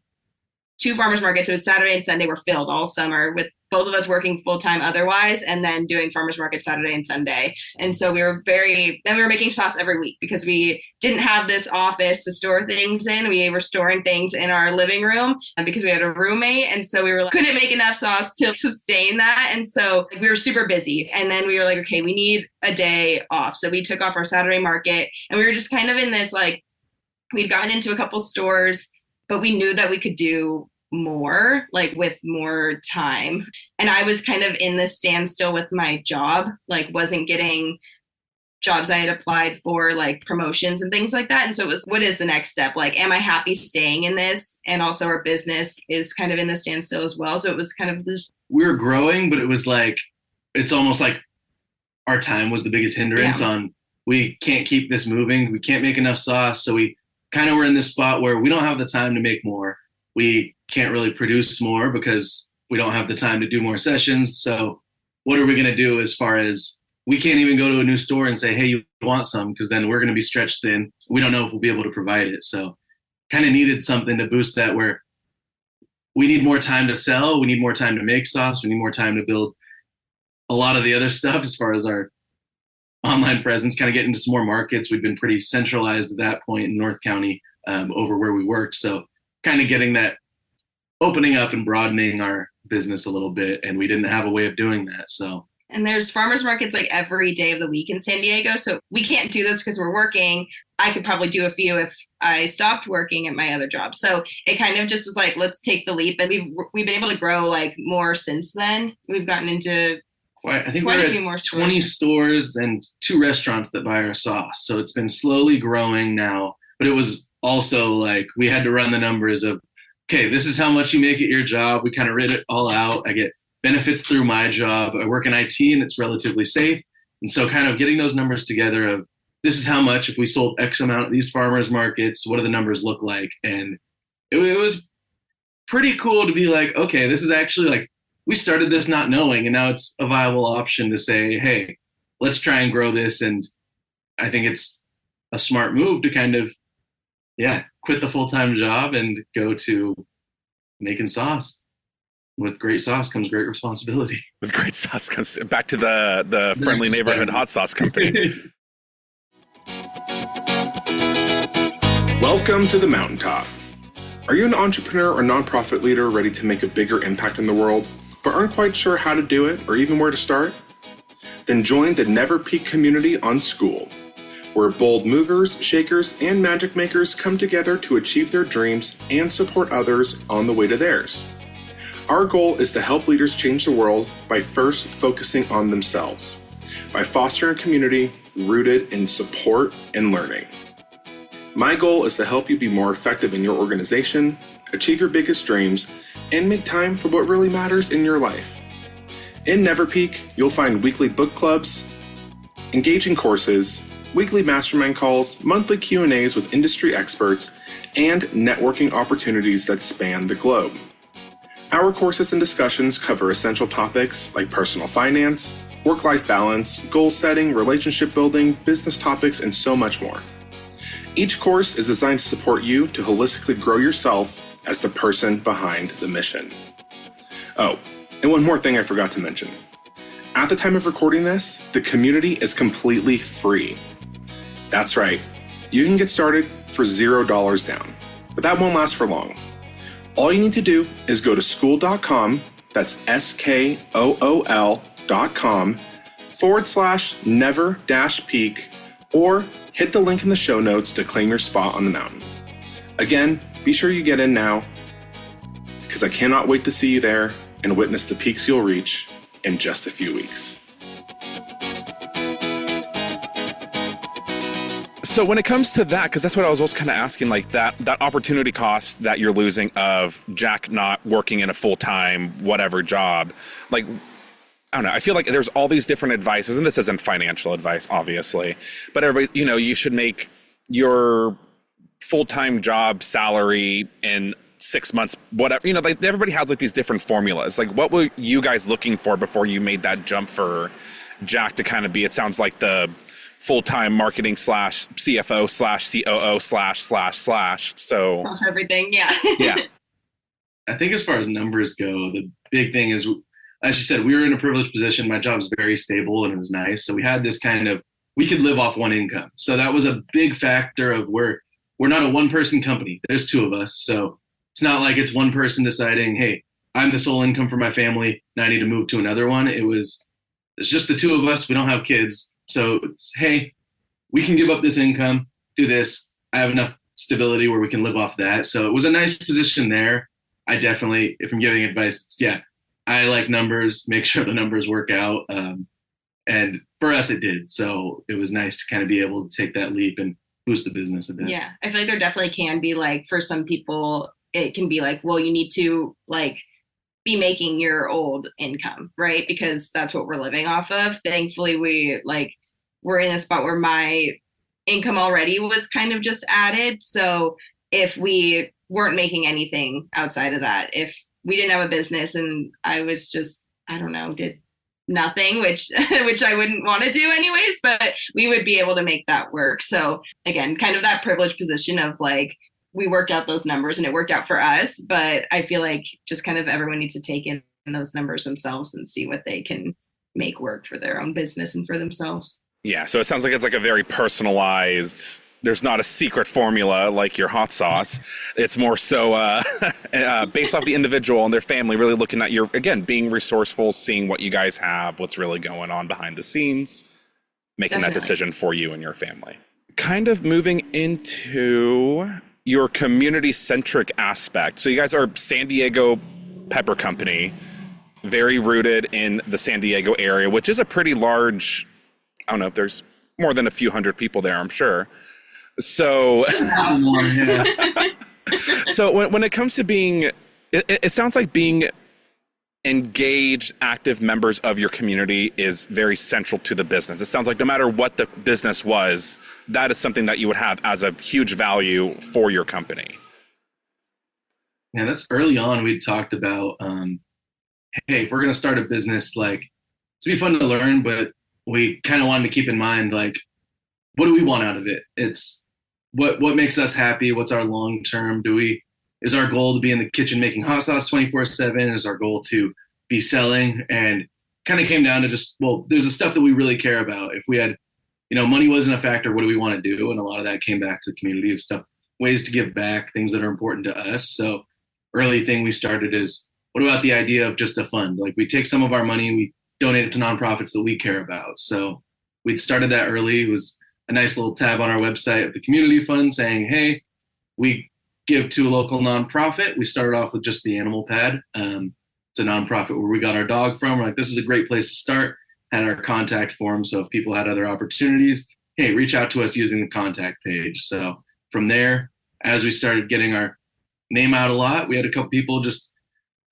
2 farmers markets. It was Saturday and Sunday were filled all summer with both of us working full time otherwise, and then doing farmers market Saturday and Sunday. And so we were making shots every week because we didn't have this office to store things in. We were storing things in our living room because we had a roommate. And so we couldn't make enough sauce to sustain that. And so we were super busy. And then we were like, okay, we need a day off. So we took off our Saturday market, and we were just kind of in this, like, we'd gotten into a couple stores, but we knew that we could do more, like with more time. And I was kind of in this standstill with my job, like wasn't getting jobs I had applied for, like promotions and things like that. And so it was, what is the next step? Like, am I happy staying in this? And also our business is kind of in the standstill as well. So it was kind of this. We were growing, but it was like, it's almost like our time was the biggest hindrance on, we can't keep this moving. We can't make enough sauce. So we kind of were in this spot where we don't have the time to make more. We can't really produce more because we don't have the time to do more sessions. So what are we going to do as far as, we can't even go to a new store and say, hey, you want some? Because then we're going to be stretched thin. We don't know if we'll be able to provide it. So kind of needed something to boost that, where we need more time to sell. We need more time to make sauce. We need more time to build a lot of the other stuff as far as our online presence, kind of get into some more markets. We've been pretty centralized at that point in North County over where we worked. So kind of getting that, opening up and broadening our business a little bit. And we didn't have a way of doing that. So. And there's farmers markets like every day of the week in San Diego. So we can't do this because we're working. I could probably do a few if I stopped working at my other job. So it kind of just was like, let's take the leap. And we've been able to grow like more since then. We've gotten into I think quite we're a few at more stores. 20 stores and 2 restaurants that buy our sauce. So it's been slowly growing now, but it was also like, we had to run the numbers of, okay, this is how much you make at your job. We kind of read it all out. I get benefits through my job. I work in IT and it's relatively safe. And so kind of getting those numbers together of, this is how much, if we sold X amount at these farmers markets, what do the numbers look like? And it was pretty cool to be like, okay, this is actually like, we started this not knowing, and now it's a viable option to say, hey, let's try and grow this. And I think it's a smart move to kind of, quit the full-time job and go to making sauce. With great sauce comes great responsibility. With great sauce comes back to the friendly neighborhood hot sauce company. Welcome to the mountaintop. Are you an entrepreneur or nonprofit leader ready to make a bigger impact in the world, but aren't quite sure how to do it or even where to start? Then join the Never Peak community on School, where bold movers, shakers, and magic makers come together to achieve their dreams and support others on the way to theirs. Our goal is to help leaders change the world by first focusing on themselves, by fostering a community rooted in support and learning. My goal is to help you be more effective in your organization, achieve your biggest dreams, and make time for what really matters in your life. In Never Peak, you'll find weekly book clubs, engaging courses, weekly mastermind calls, monthly Q&As with industry experts, and networking opportunities that span the globe. Our courses and discussions cover essential topics like personal finance, work-life balance, goal setting, relationship building, business topics, and so much more. Each course is designed to support you to holistically grow yourself as the person behind the mission. Oh, and one more thing I forgot to mention. At the time of recording this, the community is completely free. That's right, you can get started for $0 down, but that won't last for long. All you need to do is go to school.com, that's SKOOL.com, /never-peak or hit the link in the show notes to claim your spot on the mountain. Again, be sure you get in now because I cannot wait to see you there and witness the peaks you'll reach in just a few weeks. So when it comes to that, because that's what I was also kind of asking, like that opportunity cost that you're losing of Jack not working in a full-time whatever job, like, I don't know, I feel like there's all these different advices, and this isn't financial advice, obviously, but everybody, you should make your full-time job salary in 6 months, whatever, like everybody has like these different formulas. Like, what were you guys looking for before you made that jump for Jack to kind of be, it sounds like the full-time marketing /CFO/COO///. So everything. Yeah. Yeah. I think as far as numbers go, the big thing is, as you said, we were in a privileged position. My job's very stable and it was nice. So we had this we could live off one income. So that was a big factor of we're not a one-person company. There's two of us. So it's not like it's one person deciding, hey, I'm the sole income for my family, now I need to move to another one. It's just the two of us. We don't have kids. So it's, hey, we can give up this income, do this. I have enough stability where we can live off that. So it was a nice position there. I definitely, if I'm giving advice, I like numbers, make sure the numbers work out. And for us, it did. So it was nice to kind of be able to take that leap and boost the business a bit. Yeah, I feel like there definitely can be like, for some people, it can be like, well, you need to like be making your old income, right? Because that's what we're living off of. Thankfully, we're in a spot where my income already was kind of just added. So if we weren't making anything outside of that, if we didn't have a business and I was just, I don't know, did nothing, which I wouldn't want to do anyways, but we would be able to make that work. So again, kind of that privileged position of like, we worked out those numbers and it worked out for us, but I feel like just kind of everyone needs to take in those numbers themselves and see what they can make work for their own business and for themselves. Yeah. So it sounds like it's like a very personalized, there's not a secret formula like your hot sauce. It's more so based off the individual and their family, really looking at again, being resourceful, seeing what you guys have, what's really going on behind the scenes, making Definitely. that decision for you and your family. Kind of moving into your community-centric aspect. So you guys are San Diego Pepper Company, very rooted in the San Diego area, which is a pretty large, I don't know if there's more than a few hundred people there, I'm sure. So, so when it comes to being, it sounds like being engaged, active members of your community is very central to the business. It sounds like no matter what the business was, that is something that you would have as a huge value for your company. Yeah, that's early on. We talked about, hey, if we're going to start a business, like, it's be fun to learn, but we kind of wanted to keep in mind, like, what do we want out of it? It's what makes us happy? What's our long term? Is our goal to be in the kitchen making hot sauce 24/7? Is our goal to be selling? And kind of came down to just, well, there's the stuff that we really care about. If we had, money wasn't a factor, what do we want to do? And a lot of that came back to the community of stuff, ways to give back, things that are important to us. So early thing we started is, what about the idea of just a fund? Like, we take some of our money, we donate it to nonprofits that we care about. So we'd started that early. It was a nice little tab on our website of the community fund saying, hey, we give to a local nonprofit. We started off with just the animal pad. It's a nonprofit where we got our dog from. We're like, this is a great place to start. Had our contact form. So if people had other opportunities, hey, reach out to us using the contact page. So from there, as we started getting our name out a lot, we had a couple people just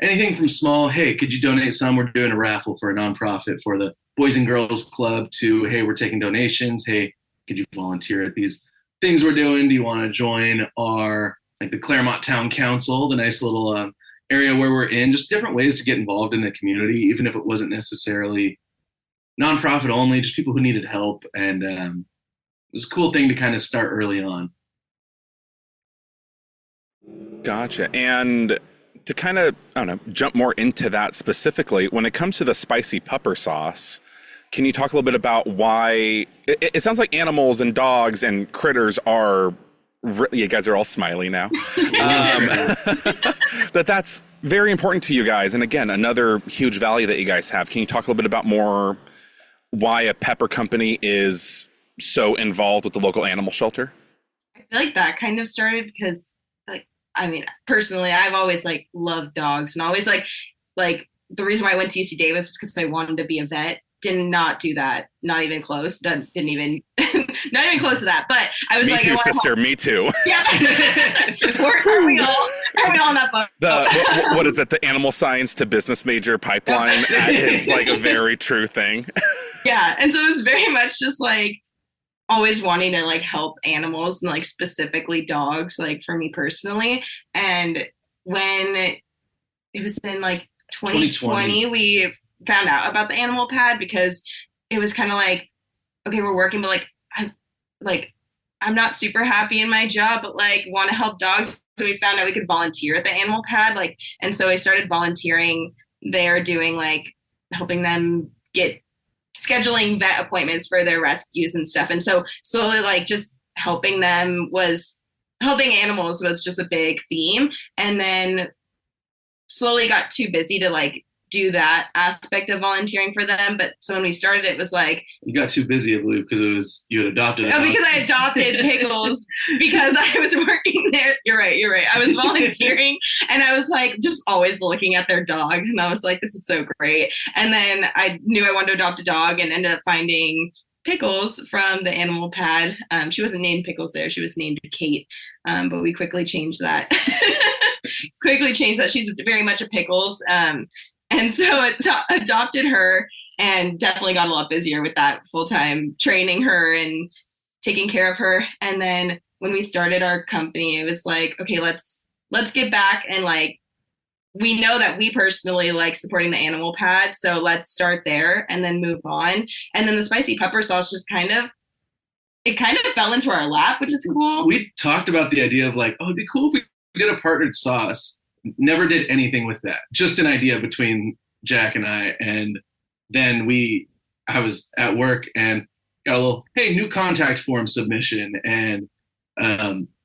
anything from small, hey, could you donate some? We're doing a raffle for a nonprofit for the Boys and Girls Club to, hey, we're taking donations. Hey, could you volunteer at these things we're doing? Do you want to join our the Claremont Town Council, the nice little area where we're in, just different ways to get involved in the community, even if it wasn't necessarily nonprofit only, just people who needed help. And it was a cool thing to kind of start early on. Gotcha. And to kind of, jump more into that specifically, when it comes to the spicy pepper sauce, can you talk a little bit about why it sounds like animals and dogs and critters are, you guys are all smiley now, that's very important to you guys. And again, another huge value that you guys have. Can you talk a little bit about more why a pepper company is so involved with the local animal shelter? I feel like that kind of started because, like, I mean, personally, I've always like loved dogs and always like the reason why I went to UC Davis is because I wanted to be a vet. Did not do that. Not even close. Didn't even, not even close to that. But I was Me like, too, sister. Me too. Yeah. Are we all in that boat? What is it? The animal science to business major pipeline. That is like a very true thing. Yeah. And so it was very much just like always wanting to like help animals and like specifically dogs, like for me personally. And when it was in like 2020, we found out about the animal pad because it was kind of like, okay, we're working, but I'm not super happy in my job, but like want to help dogs. So we found out we could volunteer at the animal pad. Like, and so I started volunteering there, doing like helping them get scheduling vet appointments for their rescues and stuff. And so slowly like just helping animals was just a big theme. And then slowly got too busy to like do that aspect of volunteering for them. But so when we started, it was like, you got too busy, I believe, because you had adopted. Oh, because I adopted Pickles because I was working there. You're right. I was volunteering and I was like just always looking at their dogs and I was like, this is so great. And then I knew I wanted to adopt a dog and ended up finding Pickles from the animal pad. She wasn't named Pickles there. She was named Kate. But we quickly changed that. She's very much a Pickles. And so adopted her and definitely got a lot busier with that full-time training her and taking care of her. And then when we started our company, it was like, okay, let's get back and like, we know that we personally like supporting the animal pad. So let's start there and then move on. And then the spicy pepper sauce just kind of fell into our lap, which is cool. We talked about the idea of like, oh, it'd be cool if we did a partnered sauce. Never did anything with that. Just an idea between Jack and I. And then I was at work and got a little, hey, new contact form submission. And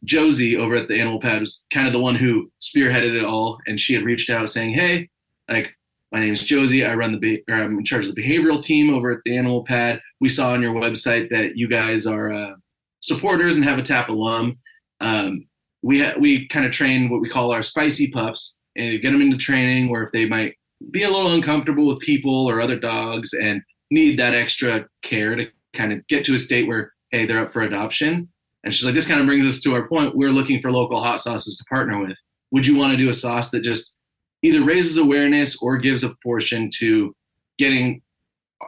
Josie over at the Animal Pad was kind of the one who spearheaded it all. And she had reached out saying, hey, like, my name's Josie. I'm in charge of the behavioral team over at the Animal Pad. We saw on your website that you guys are supporters and have a TAP alum. We kind of train what we call our spicy pups and get them into training where if they might be a little uncomfortable with people or other dogs and need that extra care to kind of get to a state where, hey, they're up for adoption. And she's like, this kind of brings us to our point. We're looking for local hot sauces to partner with. Would you want to do a sauce that just either raises awareness or gives a portion to getting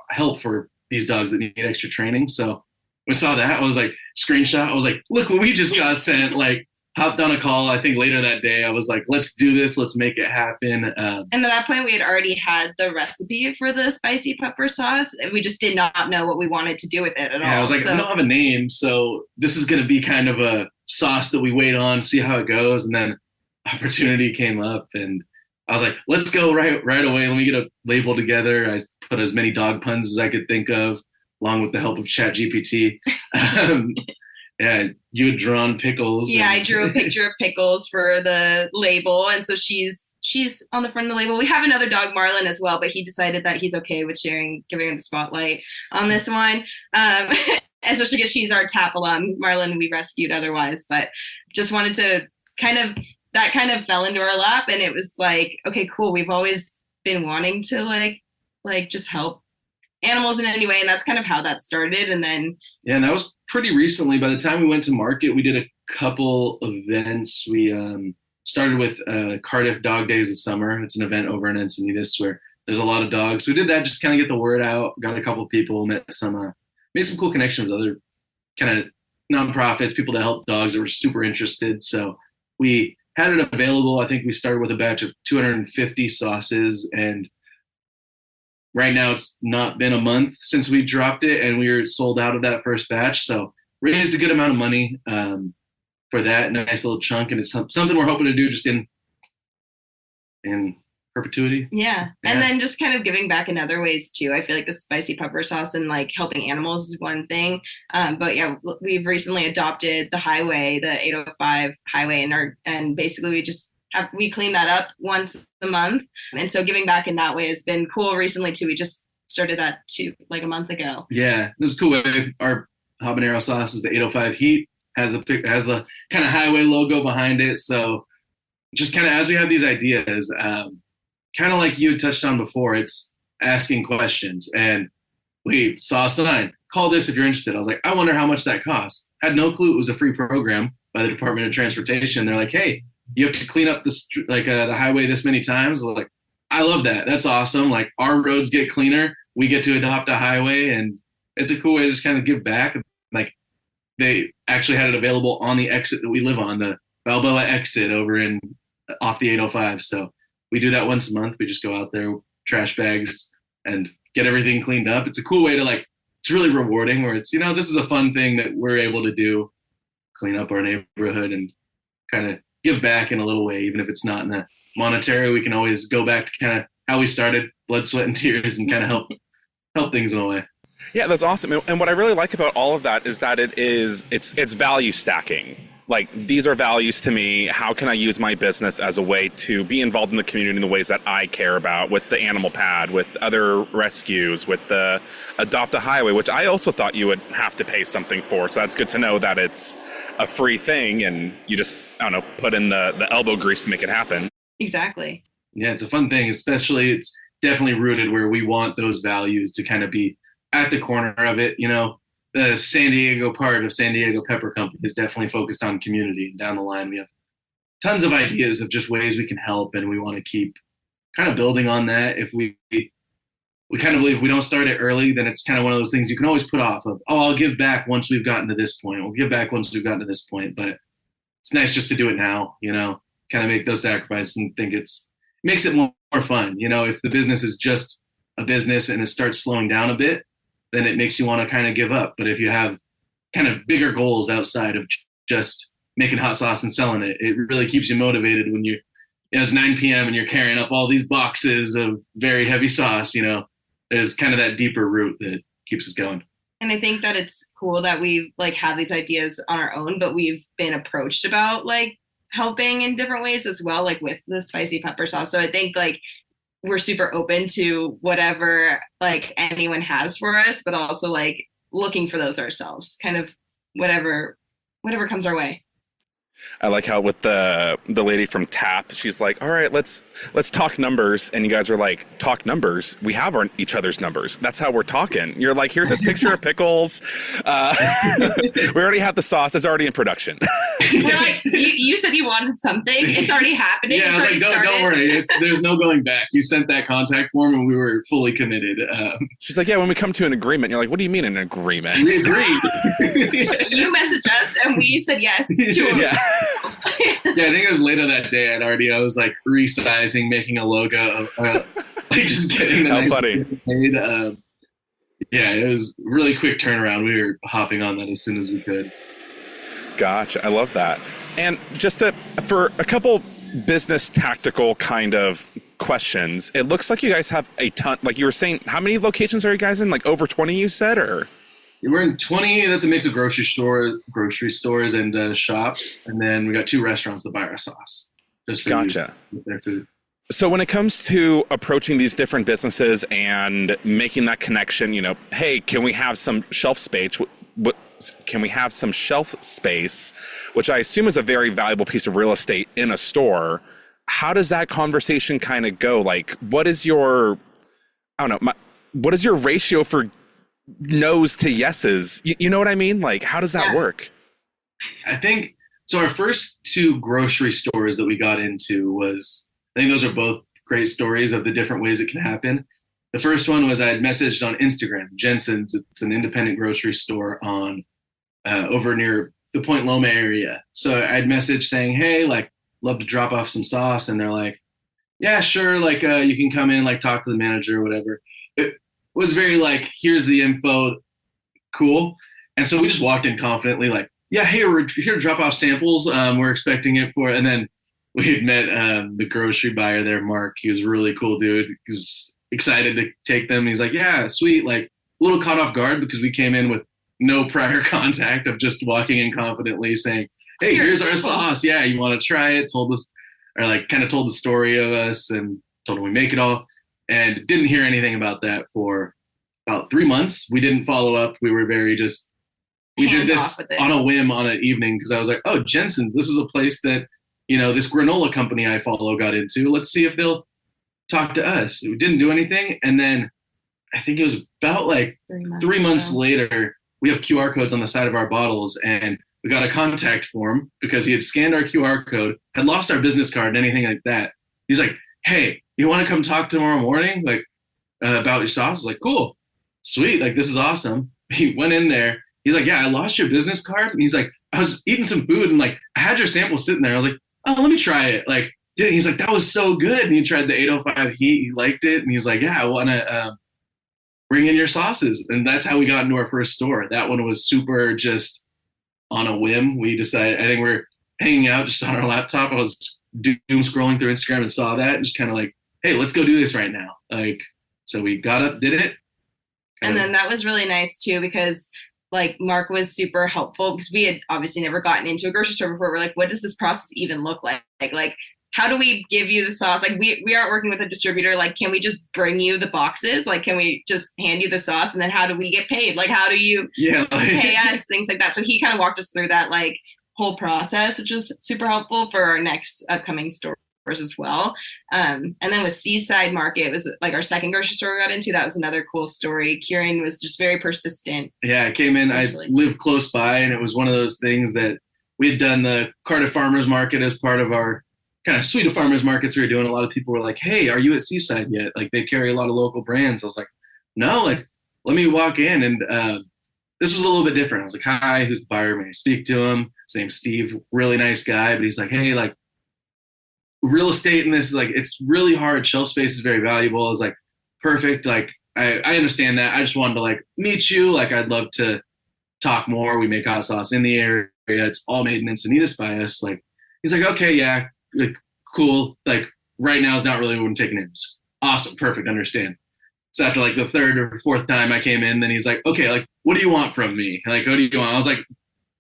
help for these dogs that need extra training? So we saw that. I was like, screenshot. I was like, look what we just got sent. Like, hopped on a call. I think later that day, I was like, let's do this. Let's make it happen. And at that point, we had already had the recipe for the spicy pepper sauce. We just did not know what we wanted to do with it at all. I was like, I don't have a name. So this is going to be kind of a sauce that we wait on, see how it goes. And then opportunity came up and I was like, let's go right away. Let me get a label together. I put as many dog puns as I could think of, along with the help of ChatGPT. Yeah, you had drawn Pickles. Yeah, I drew a picture of Pickles for the label, and so she's on the front of the label. We have another dog, Marlin, as well, but he decided that he's okay with giving her the spotlight on this one, especially because she's our TAP alum. Marlin we rescued otherwise, but just wanted to kind of fell into our lap, and it was like, okay, cool. We've always been wanting to like just help animals in any way, and that's kind of how that started. And then and that was pretty recently. By the time we went to market, we did a couple events. We started with Cardiff Dog Days of Summer. It's an event over in Encinitas where there's a lot of dogs. So we did that just kind of get the word out. Got a couple of people, made some cool connections with other kind of nonprofits, people that help dogs that were super interested. So we had it available. I think we started with a batch of 250 sauces, and right now it's not been a month since we dropped it and we were sold out of that first batch. So raised a good amount of money for that nice little chunk. And it's something we're hoping to do just in perpetuity. Yeah. And then just kind of giving back in other ways too. I feel like the spicy pepper sauce and like helping animals is one thing. But yeah, we've recently adopted the highway, the 805 highway, and basically we clean that up once a month. And so giving back in that way has been cool recently too. We just started that like a month ago. Yeah, this is cool. Our habanero sauce is the 805 heat, has the kind of highway logo behind it. So just kind of as we have these ideas, kind of like you had touched on before, it's asking questions. And we saw a sign, call this if you're interested. I was like, I wonder how much that costs. Had no clue it was a free program by the Department of Transportation. They're like, hey, you have to clean up the highway this many times. I was like, I love that. That's awesome. Like our roads get cleaner. We get to adopt a highway, and it's a cool way to just kind of give back. Like they actually had it available on the exit that we live on, the Balboa exit off the 805. So we do that once a month. We just go out there, trash bags, and get everything cleaned up. It's a cool way to it's really rewarding where it's, this is a fun thing that we're able to do, clean up our neighborhood and kind of give back in a little way, even if it's not in a monetary. We can always go back to kind of how we started, blood, sweat, and tears, and kind of help things in a way. Yeah, that's awesome. And what I really like about all of that is that it's value stacking. Like, these are values to me. How can I use my business as a way to be involved in the community in the ways that I care about, with the animal pad, with other rescues, with the Adopt a Highway, which I also thought you would have to pay something for. So that's good to know that it's a free thing and you just, I don't know, put in the elbow grease to make it happen. Exactly. Yeah, it's a fun thing, especially it's definitely rooted where we want those values to kind of be at the corner of it. The San Diego part of San Diego Pepper Company is definitely focused on community. Down the line, we have tons of ideas of just ways we can help, and we want to keep kind of building on that. If we kind of believe if we don't start it early, then it's kind of one of those things you can always put off of, I'll give back once we've gotten to this point. We'll give back once we've gotten to this point. But it's nice just to do it now, kind of make those sacrifices and think it makes it more fun. If the business is just a business and it starts slowing down a bit, then it makes you want to kind of give up. But if you have kind of bigger goals outside of just making hot sauce and selling it, it really keeps you motivated when it's 9 p.m. and you're carrying up all these boxes of very heavy sauce. There's kind of that deeper root that keeps us going. And I think that it's cool that we have these ideas on our own, but we've been approached about helping in different ways as well, with the spicy pepper sauce. So I think we're super open to whatever anyone has for us, but also looking for those ourselves, kind of whatever comes our way. I like how with the lady from TAP, she's like, all right, let's talk numbers. And you guys are like, talk numbers? We have each other's numbers. That's how we're talking. You're like, here's this picture of pickles. We already have the sauce. It's already in production. We're like, you said you wanted something. It's already happening. Yeah, it's already don't worry. There's no going back. You sent that contact form and we were fully committed. She's like, yeah, when we come to an agreement. You're like, what do you mean an agreement? We agreed. You messaged us and we said yes to a Yeah. Yeah, I think it was later that day. I was resizing, making a logo. Just getting the How funny. made. Yeah, it was really quick turnaround. We were hopping on that as soon as we could. Gotcha. I love that. And just for a couple business tactical kind of questions, it looks like you guys have a ton. Like you were saying, how many locations are you guys in? Over 20, you said, or? We're in 20. That's a mix of grocery stores and shops. And then we got 2 restaurants that buy our sauce. Just for Gotcha. with their food. So when it comes to approaching these different businesses and making that connection, hey, can we have some shelf space? Can we have some shelf space, which I assume is a very valuable piece of real estate in a store? How does that conversation kind of go? What is your, what is your ratio for no's to yeses? You know what I mean? How does that work? I think so. Our first 2 grocery stores that we got into I think those are both great stories of the different ways it can happen. The first one was I had messaged on Instagram, Jensen's. It's an independent grocery store on over near the Point Loma area. So I'd messaged saying, hey, love to drop off some sauce. And they're like, yeah, sure. You can come in, talk to the manager or whatever. It was very here's the info. Cool. And so we just walked in confidently, yeah, hey, we're here to drop off samples. We're expecting it and then we had met the grocery buyer there, Mark. He was a really cool dude. He was excited to take them. He's like, yeah, sweet. A little caught off guard because we came in with no prior contact of just walking in confidently saying, hey, here's our sauce. Yeah, you want to try it? Told us, or kind of told the story of us and told him we make it all. And didn't hear anything about that for about 3 months. We didn't follow up. We were we did this on a whim on an evening because I was like, oh, Jensen's, this is a place that, this granola company I follow got into. Let's see if they'll talk to us. We didn't do anything. And then I think it was about like 3 months later, we have QR codes on the side of our bottles, and we got a contact form because he had scanned our QR code, had lost our business card and anything like that. He's like, hey, you want to come talk tomorrow morning? Like, about your sauce? I was like, cool, sweet. Like, this is awesome. He went in there. He's like, yeah, I lost your business card. And he's like, I was eating some food and like, I had your sample sitting there. I was like, oh, let me try it. Like, he's like, that was so good. And he tried the 805 heat. He liked it. And he's like, yeah, I want to bring in your sauces. And that's how we got into our first store. That one was super just on a whim. We decided, I think we're hanging out just on our laptop. I was doom scrolling through Instagram and saw that and just kind of like, hey, let's go do this right now. Like, so we got up, did it. And then that was really nice too, because like Mark was super helpful because we had obviously never gotten into a grocery store before. We're like, what does this process even look like? Like, how do we give you the sauce? Like, we aren't working with a distributor. Like, can we just bring you the boxes? Like, can we just hand you the sauce? And then how do we get paid? Like, how do you pay us? Things like that. So he kind of walked us through that like whole process, which was super helpful for our next upcoming stores as well. And then with Seaside Market, it was like our second grocery store we got into. That was another cool story. Kieran was just very persistent. Yeah, I came in, I lived close by, and it was one of those things that we had done the Cardiff Farmers Market as part of our kind of suite of farmers markets we were doing. A lot of people were like, hey, are you at Seaside yet? Like, they carry a lot of local brands. I was like, no, like, let me walk in. And this was a little bit different. I was like, hi, who's the buyer? May I speak to him? His name's Steve, really nice guy. But he's like, hey, like, real estate in this is like, it's really hard. Shelf space is very valuable. I was like, perfect. Like, I understand that. I just wanted to like meet you. Like, I'd love to talk more. We make hot sauce in the area. It's all made in Encinitas by us. Like, he's like, okay, yeah, like, cool. Like, right now is not really when taking names. Awesome. Perfect. Understand. So after like the third or fourth time I came in, then he's like, okay, like, what do you want from me? Like, what do you want? I was like,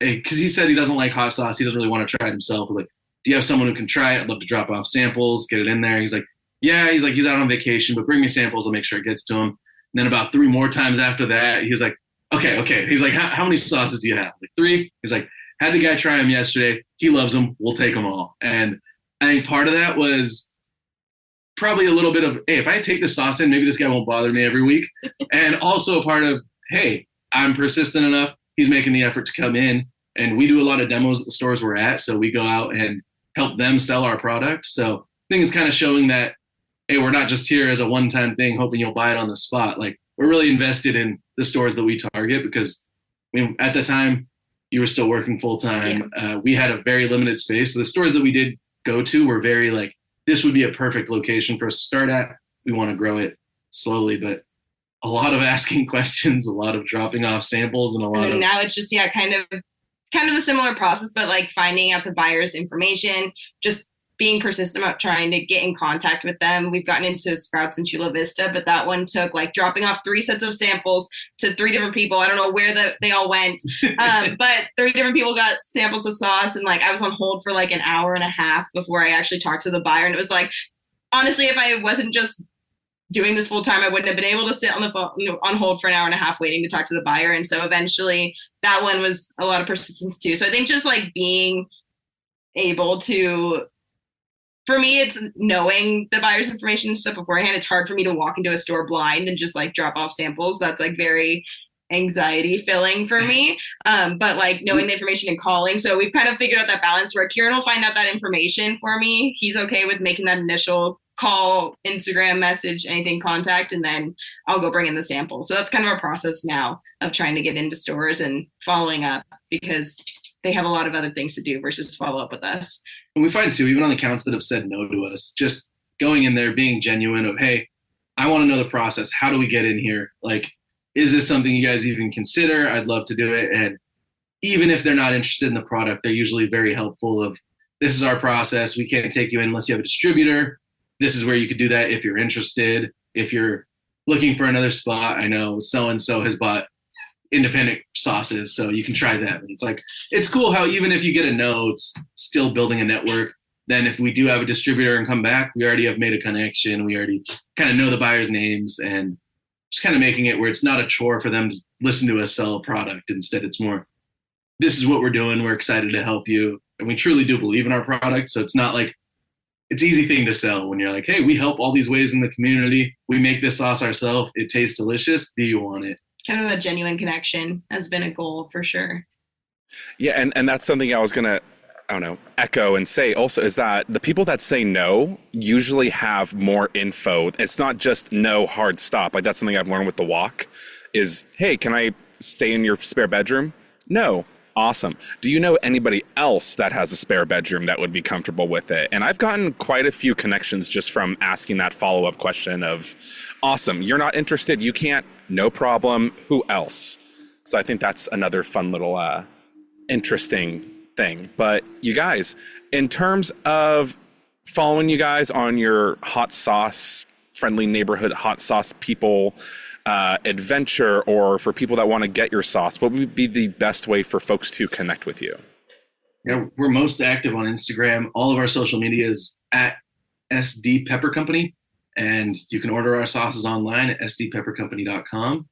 hey, because he said he doesn't like hot sauce. He doesn't really want to try it himself. I was like, do you have someone who can try it? I'd love to drop off samples, get it in there. He's like, yeah, he's like, he's out on vacation, but bring me samples. I'll make sure it gets to him. And then about 3 more times after that, he was like, okay. He's like, how many sauces do you have? I was like, 3. He's like, had the guy try them yesterday. He loves them. We'll take them all. And I think part of that was probably a little bit of, hey, if I take the sauce in, maybe this guy won't bother me every week. And also a part of, hey, I'm persistent enough. He's making the effort to come in. And we do a lot of demos at the stores we're at. So we go out and help them sell our product. So I think it's kind of showing that, hey, we're not just here as a one-time thing, hoping you'll buy it on the spot. Like, we're really invested in the stores that we target because, I mean, at the time, you were still working full-time. Yeah. We had a very limited space. So the stores that we did go to were very like, this would be a perfect location for us to start at. We want to grow it slowly, but a lot of asking questions, a lot of dropping off samples, and a lot of... now it's just, kind of a similar process, but like finding out the buyer's information, just being persistent about trying to get in contact with them. We've gotten into Sprouts and Chula Vista, but that one took like dropping off 3 sets of samples to 3 different people. I don't know where they all went, but 3 different people got samples of sauce. And like, I was on hold for like an hour and a half before I actually talked to the buyer. And it was like, honestly, if I wasn't just doing this full time, I wouldn't have been able to sit on the phone, on hold for an hour and a half waiting to talk to the buyer. And so eventually that one was a lot of persistence too. So I think just like being able to, for me, it's knowing the buyer's information and stuff beforehand. It's hard for me to walk into a store blind and just like drop off samples. That's like very anxiety filling for me. But like knowing the information and calling. So we've kind of figured out that balance where Kieran will find out that information for me. He's okay with making that initial call, Instagram message, anything, contact, and then I'll go bring in the sample. So that's kind of our process now of trying to get into stores and following up because they have a lot of other things to do versus follow up with us. And we find too, even on the accounts that have said no to us, just going in there, being genuine of, hey, I want to know the process. How do we get in here? Like, is this something you guys even consider? I'd love to do it. And even if they're not interested in the product, they're usually very helpful of, this is our process. We can't take you in unless you have a distributor. This is where you could do that if you're interested. If you're looking for another spot, I know so-and-so has bought independent sauces, so you can try them. And it's like, it's cool how even if you get a no, it's still building a network. Then if we do have a distributor and come back, we already have made a connection. We already kind of know the buyer's names and just kind of making it where it's not a chore for them to listen to us sell a product. Instead, it's more, this is what we're doing. We're excited to help you. And we truly do believe in our product. So it's not like, it's an easy thing to sell when you're like, hey, we help all these ways in the community. We make this sauce ourselves. It tastes delicious. Do you want it? Kind of a genuine connection has been a goal for sure. Yeah, and that's something I was going to, I don't know, echo and say also is that the people that say no usually have more info. It's not just no, hard stop. Like that's something I've learned with the walk is, hey, can I stay in your spare bedroom? No. Awesome. Do you know anybody else that has a spare bedroom that would be comfortable with it? And I've gotten quite a few connections just from asking that follow-up question of, awesome, you're not interested, you can't, no problem, who else? So I think that's another fun little interesting thing. But you guys, in terms of following you guys on your hot sauce, friendly neighborhood hot sauce people adventure, or for people that want to get your sauce, what would be the best way for folks to connect with you? Yeah, we're most active on Instagram. All of our social media is at SD Pepper Company, and you can order our sauces online at sdpeppercompany.com.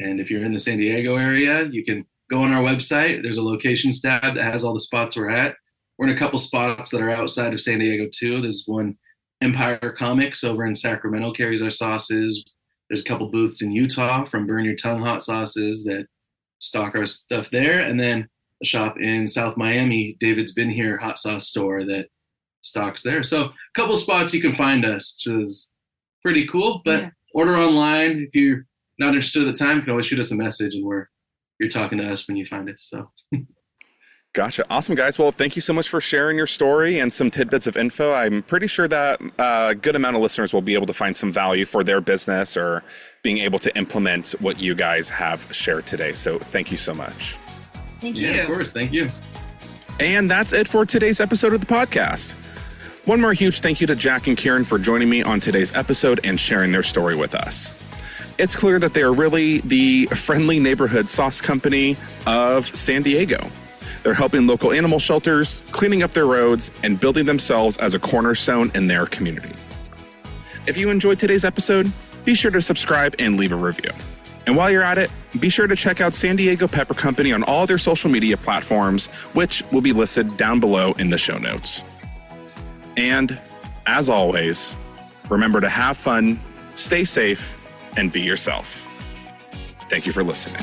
And if you're in the San Diego area, you can go on our website. There's a locations tab that has all the spots we're at. We're in a couple spots that are outside of San Diego too. There's one, Empire Comics over in Sacramento carries our sauces. There's a couple booths in Utah from Burn Your Tongue Hot Sauces that stock our stuff there. And then a shop in South Miami, David's Been Here hot sauce store that stocks there. So a couple spots you can find us, which is pretty cool. But order online. If you're not interested at the time, you can always shoot us a message and you're talking to us when you find it. So Gotcha. Awesome, guys. Well, thank you so much for sharing your story and some tidbits of info. I'm pretty sure that a good amount of listeners will be able to find some value for their business or being able to implement what you guys have shared today. So thank you so much. Thank you. Yeah, of course. Thank you. And that's it for today's episode of the podcast. One more huge thank you to Jack and Kieran for joining me on today's episode and sharing their story with us. It's clear that they are really the friendly neighborhood sauce company of San Diego. They're helping local animal shelters, cleaning up their roads, and building themselves as a cornerstone in their community. If you enjoyed today's episode, be sure to subscribe and leave a review. And while you're at it, be sure to check out San Diego Pepper Company on all their social media platforms, which will be listed down below in the show notes. And as always, remember to have fun, stay safe, and be yourself. Thank you for listening.